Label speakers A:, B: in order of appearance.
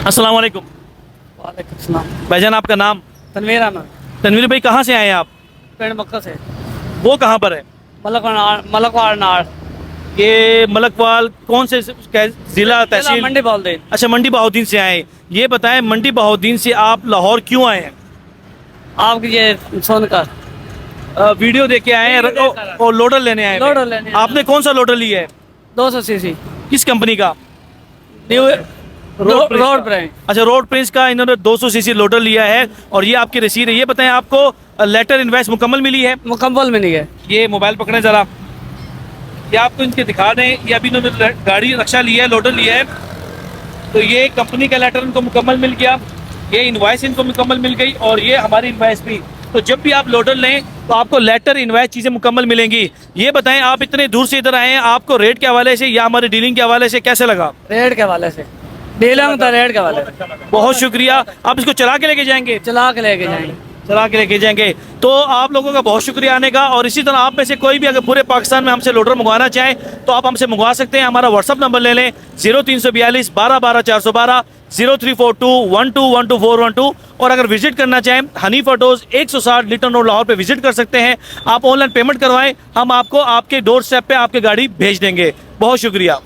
A: अस्सलाम वालेकुम।
B: वालेकुम सलाम।
A: भाईजान आपका नाम?
B: तनवीर अहमद।
A: तनवीर भाई कहाँ से आए हैं आप?
B: पिंड मक्का से।
A: वो कहाँ पर है?
B: मलकवाड़ नाड़।
A: ये मलकवाल कौन से जिला तहसील?
B: मंडी बहाउद्दीन।
A: अच्छा, मंडी बहाउद्दीन से आए हैं। ये बताएं मंडी बहाउद्दीन से आप लाहौर क्यों आए हैं?
B: आपकी ये सुनकर
A: वीडियो देख के आए हैं
B: वीडियो देख कर।
A: और लोडर लेने आए हैं।
B: लोडर लेने आए हैं।
A: आपने कौन सा लोडर लिया है?
B: 200 सीसी
A: किस कंपनी का?
B: Road brand.
A: अच्छा, रोड प्रिंस का इन्होंने 200 सीसी लोडर लिया है और ये आपकी रसीद है। ये बताएं आपको लेटर इन्वेस्ट मुकम्मल मिली है?
B: मुकम्मल में नहीं है।
A: ये मोबाइल पकड़े ज़रा, ये आपको इनके दिखा दें। ये अभी इन्होंने गाड़ी रक्षा लिया है, लोडर लिया है, तो ये कंपनी का लेटर इनको मुकम्मल मिल गया, ये इनवॉइस इनको मुकम्मल मिल गई और ये हमारी इनवॉइस भी। तो जब भी आप लोडर लें तो आपको लेटर इनवॉइस चीज़ें मुकम्मल मिलेंगी। ये बताएं आप इतने दूर से इधर आए हैं, आपको रेट के हवाले से या हमारे डीलिंग के हवाले से कैसे लगा?
B: रेट के हवाले से डीलिंग था, रेट के हवाले से।
A: बहुत शुक्रिया। आप इसको चला के लेके जाएंगे?
B: चला के लेके जाएंगे।
A: चला के लेके जाएंगे। तो आप लोगों का बहुत शुक्रिया आने का। और इसी तरह आप में से कोई भी अगर पूरे पाकिस्तान में हमसे लोडर मंगवाना चाहें तो आप हमसे मंगवा सकते हैं। हमारा व्हाट्सअप नंबर ले लें 0342 12 12 412, 0342 12 12 412। और अगर विजिट करना चाहें हनीफ ऑटोज 160 लिटन रोड लाहौर पे विजिट कर सकते हैं। आप ऑनलाइन पेमेंट करवाएं, हम आपको आपके डोर स्टेप पे आपकी गाड़ी भेज देंगे। बहुत शुक्रिया।